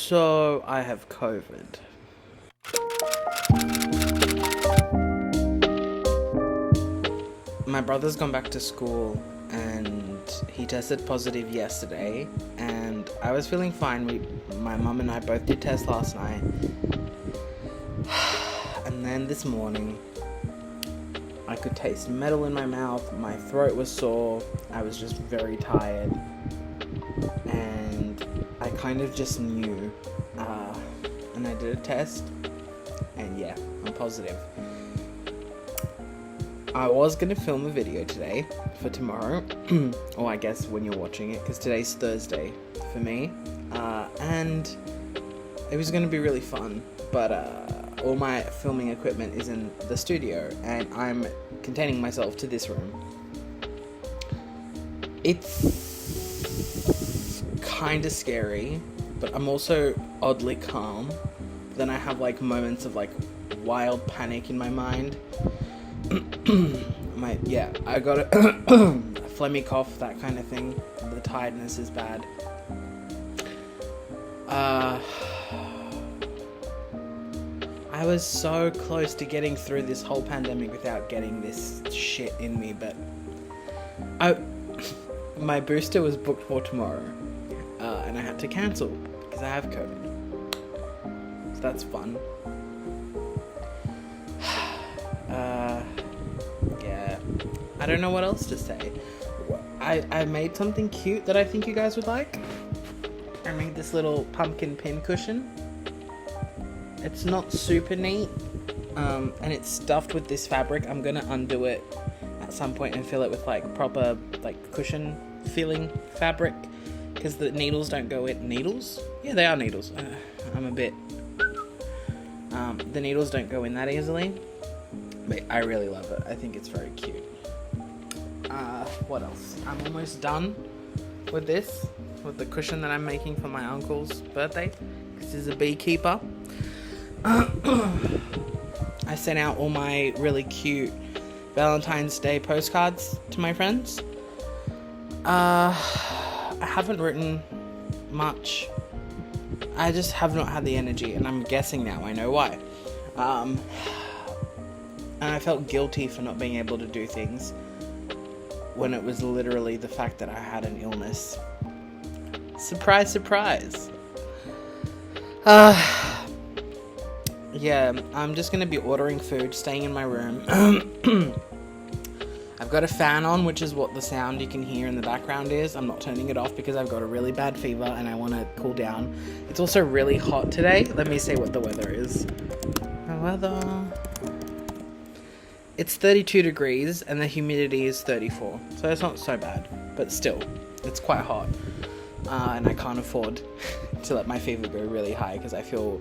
So, I have COVID. My brother's gone back to school and he tested positive yesterday, and I was feeling fine. My mum and I both did tests last night. And then this morning, I could taste metal in my mouth, my throat was sore, I was just very tired, and I kind of just knew, and I did a test, and yeah, I'm positive. I was going to film a video today for tomorrow, or I guess when you're watching it, because today's Thursday for me, and it was going to be really fun, but all my filming equipment is in the studio, and I'm containing myself to this room. It's kind of scary, but I'm also oddly calm. Then I have like moments of like wild panic in my mind. I got a phlegmy cough, that kind of thing. The tiredness is bad. I was so close to getting through this whole pandemic without getting this shit in me, but my booster was booked for tomorrow, and I had to cancel because I have COVID. So that's fun. Yeah, I don't know what else to say. I made something cute that I think you guys would like. I made this little pumpkin pin cushion. It's not super neat, and it's stuffed with this fabric. I'm gonna undo it at some point and fill it with like proper like cushion filling fabric, because the needles don't go in. Needles? Yeah, they are needles. I'm a bit. The needles don't go in that easily, but I really love it. I think it's very cute. What else? I'm almost done with this, with the cushion that I'm making for my uncle's birthday, because he's a beekeeper. I sent out all my really cute Valentine's Day postcards to my friends. I haven't written much. I just have not had the energy, and I'm guessing now I know why. And I felt guilty for not being able to do things when it was literally the fact that I had an illness. Surprise, surprise. Yeah, I'm just gonna be ordering food, staying in my room. I've got a fan on, which is what the sound you can hear in the background is. I'm not turning it off because I've got a really bad fever and I want to cool down. It's also really hot today. Let me see what the weather is. The weather... It's 32 degrees and the humidity is 34. So it's not so bad, but still, it's quite hot. And I can't afford to let my fever go really high because I feel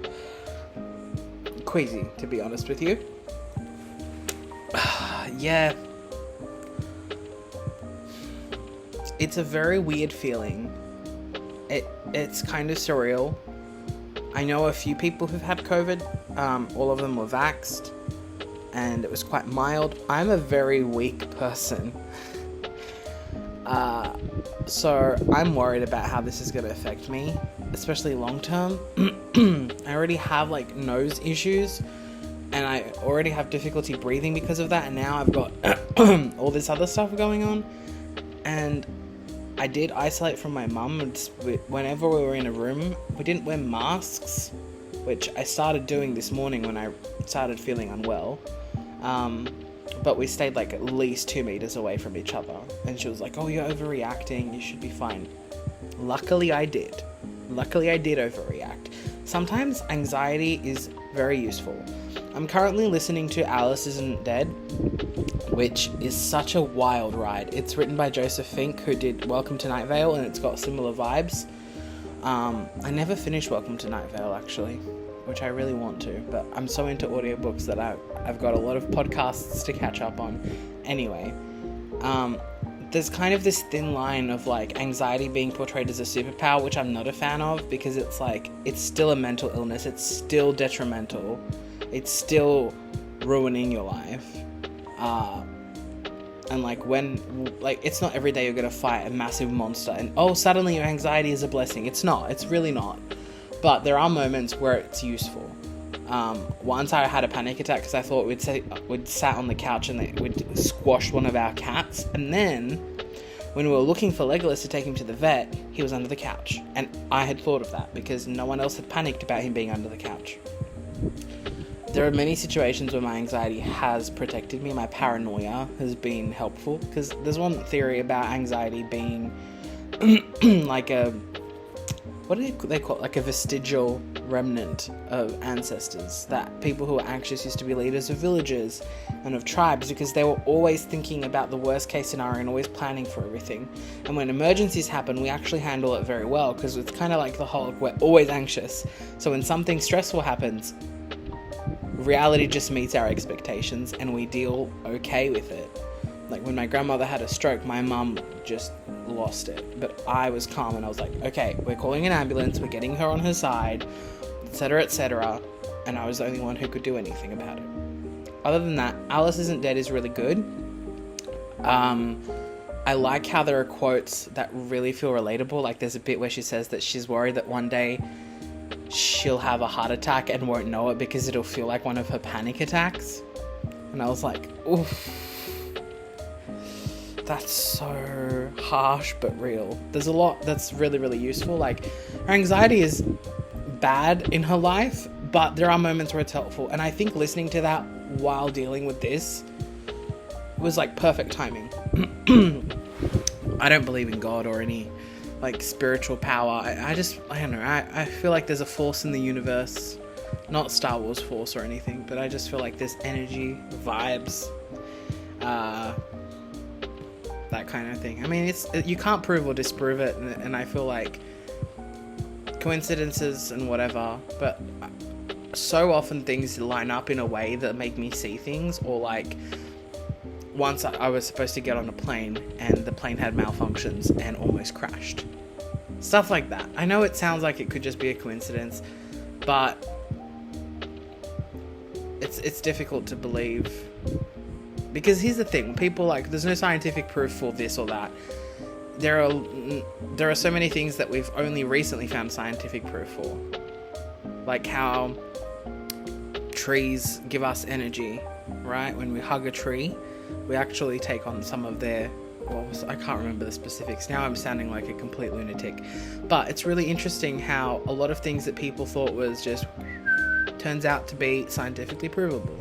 queasy, to be honest with you. Yeah. It's a very weird feeling. It's kind of surreal. I know a few people who've had COVID. All of them were vaxxed, and it was quite mild. I'm a very weak person. So I'm worried about how this is going to affect me, especially long term. I already have like nose issues, and I already have difficulty breathing because of that, and now I've got all this other stuff going on. And I did isolate from my mum. Whenever we were in a room, we didn't wear masks, which I started doing this morning when I started feeling unwell. But we stayed like at least 2 meters away from each other. And she was like, "Oh, you're overreacting. You should be fine." Luckily I did overreact. Sometimes anxiety is very useful. I'm currently listening to Alice Isn't Dead, which is such a wild ride. It's written by Joseph Fink, who did Welcome to Night Vale, and it's got similar vibes. I never finished Welcome to Night Vale, actually, which I really want to, but I'm so into audiobooks that I've got a lot of podcasts to catch up on. Anyway, there's kind of this thin line of like anxiety being portrayed as a superpower, which I'm not a fan of, because it's like, it's still a mental illness, it's still detrimental, it's still ruining your life. And like it's not every day you're gonna fight a massive monster and suddenly your anxiety is a blessing. It's not, it's really not. But there are moments where it's useful. Once I had a panic attack because I thought we'd sat on the couch and we'd squashed one of our cats, and then when we were looking for Legolas to take him to the vet, he was under the couch. And I had thought of that because no one else had panicked about him being under the couch. There are many situations where my anxiety has protected me. My paranoia has been helpful, because there's one theory about anxiety being like what do they call it? Like a vestigial remnant of ancestors. That people who were anxious used to be leaders of villages and of tribes, because they were always thinking about the worst case scenario and always planning for everything. And when emergencies happen, we actually handle it very well, because it's kind of like the Hulk, we're always anxious. So when something stressful happens, reality just meets our expectations and we deal okay with it. Like when my grandmother had a stroke, my mum just lost it. But I was calm and I was like, okay, we're calling an ambulance, we're getting her on her side, etc., etc. And I was the only one who could do anything about it. Other than that, Alice Isn't Dead is really good. I like how there are quotes that really feel relatable. Like there's a bit where she says that she's worried that one day she'll have a heart attack and won't know it because it'll feel like one of her panic attacks. And I was like, oof. That's so harsh but real. There's a lot that's really, really useful. Like, her anxiety is bad in her life, but there are moments where it's helpful. And I think listening to that while dealing with this was like perfect timing. I don't believe in God or any like spiritual power. I don't know. I feel like there's a force in the universe, not Star Wars force or anything, but I just feel like there's energy, vibes, that kind of thing. I mean, you can't prove or disprove it, and I feel like coincidences and whatever, but so often things line up in a way that make me see things. Or like once I was supposed to get on a plane and the plane had malfunctions and almost crashed. Stuff like that. I know it sounds like it could just be a coincidence, but it's difficult to believe. Because here's the thing, people like, there's no scientific proof for this or that. There are so many things that we've only recently found scientific proof for. Like how trees give us energy, right? When we hug a tree, we actually take on some of their, I can't remember the specifics. Now I'm sounding like a complete lunatic. But it's really interesting how a lot of things that people thought was just turns out to be scientifically provable.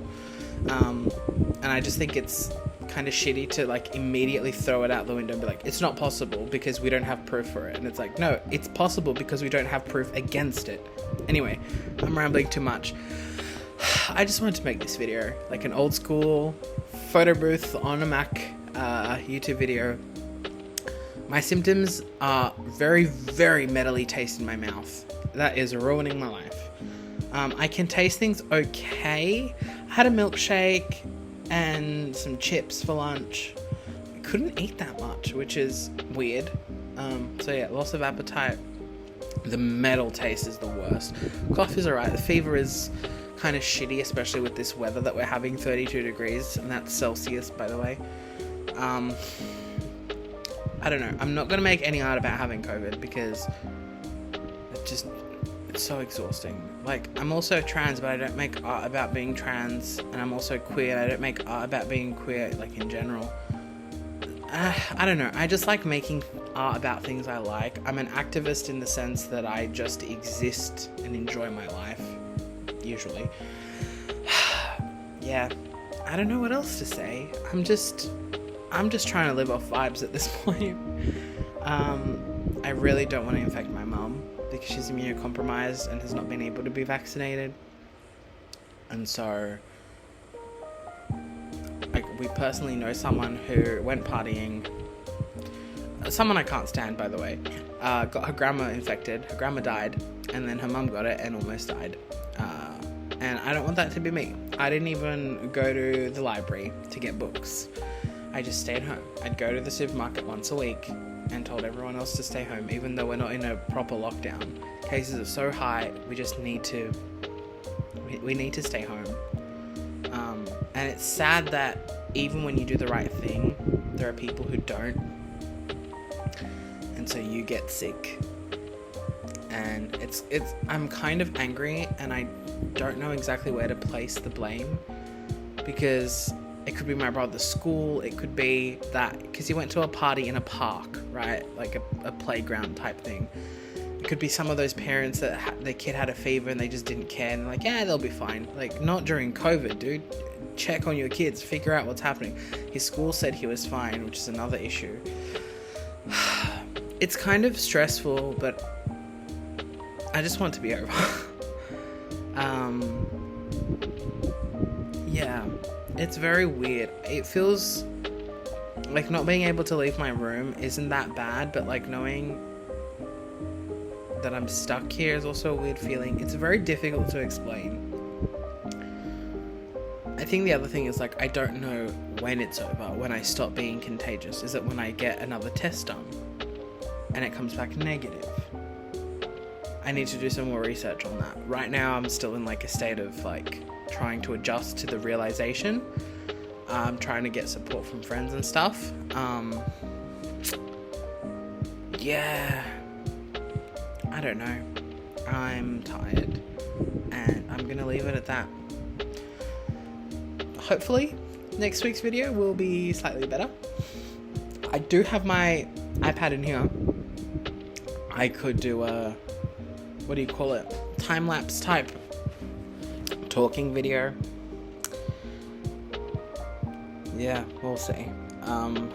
And I just think it's kind of shitty to like immediately throw it out the window and be like, it's not possible because we don't have proof for it. And it's like, no, it's possible because we don't have proof against it. Anyway, I'm rambling too much. I just wanted to make this video, like an old school photo booth on a Mac YouTube video. My symptoms are very, very metally taste in my mouth. That is ruining my life. I can taste things okay. I had a milkshake and some chips for lunch. I couldn't eat that much, which is weird. So yeah, loss of appetite. The metal taste is the worst. Cough is alright. The fever is kind of shitty, especially with this weather that we're having, 32 degrees, and that's Celsius, by the way. I don't know. I'm not going to make any art about having COVID because it's so exhausting. Like, I'm also trans, but I don't make art about being trans, and I'm also queer, and I don't make art about being queer, like, in general. I don't know. I just like making art about things I like. I'm an activist in the sense that I just exist and enjoy my life, usually. Yeah. I don't know what else to say. I'm just trying to live off vibes at this point. I really don't want to infect my mum because she's immunocompromised and has not been able to be vaccinated. And so, like, we personally know someone who went partying. Someone I can't stand, by the way. Got her grandma infected. Her grandma died, and then her mum got it and almost died. And I don't want that to be me. I didn't even go to the library to get books. I just stayed home. I'd go to the supermarket once a week and told everyone else to stay home, even though we're not in a proper lockdown. Cases are so high, we just need to stay home. And it's sad that even when you do the right thing, there are people who don't. And so you get sick. and I'm kind of angry, and I don't know exactly where to place the blame, because it could be my brother's school, it could be that because he went to a party in a park, right, like a playground type thing. It could be some of those parents that their kid had a fever and they just didn't care, and like, yeah, they'll be fine. Like, not during COVID, dude. Check on your kids, figure out what's happening. His school said he was fine, which is another issue. It's kind of stressful, but I just want it to be over. Yeah, it's very weird. It feels like not being able to leave my room isn't that bad, but like knowing that I'm stuck here is also a weird feeling. It's very difficult to explain. I think the other thing is, like, I don't know when it's over, when I stop being contagious. Is it when I get another test done and it comes back negative? I need to do some more research on that. Right now I'm still in like a state of like trying to adjust to the realization. I'm trying to get support from friends and stuff. Yeah, I don't know. I'm tired and I'm gonna leave it at that. Hopefully next week's video will be slightly better. I do have my iPad in here. I could do a, what do you call it, time-lapse type talking video. Yeah, we'll see. To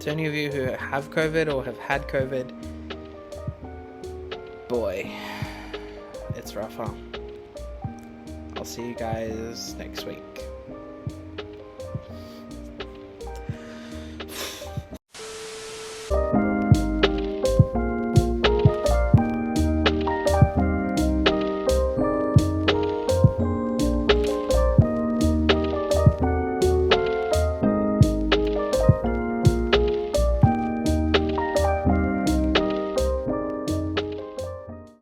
any of you who have COVID or have had COVID, boy, it's rough, huh? I'll see you guys next week.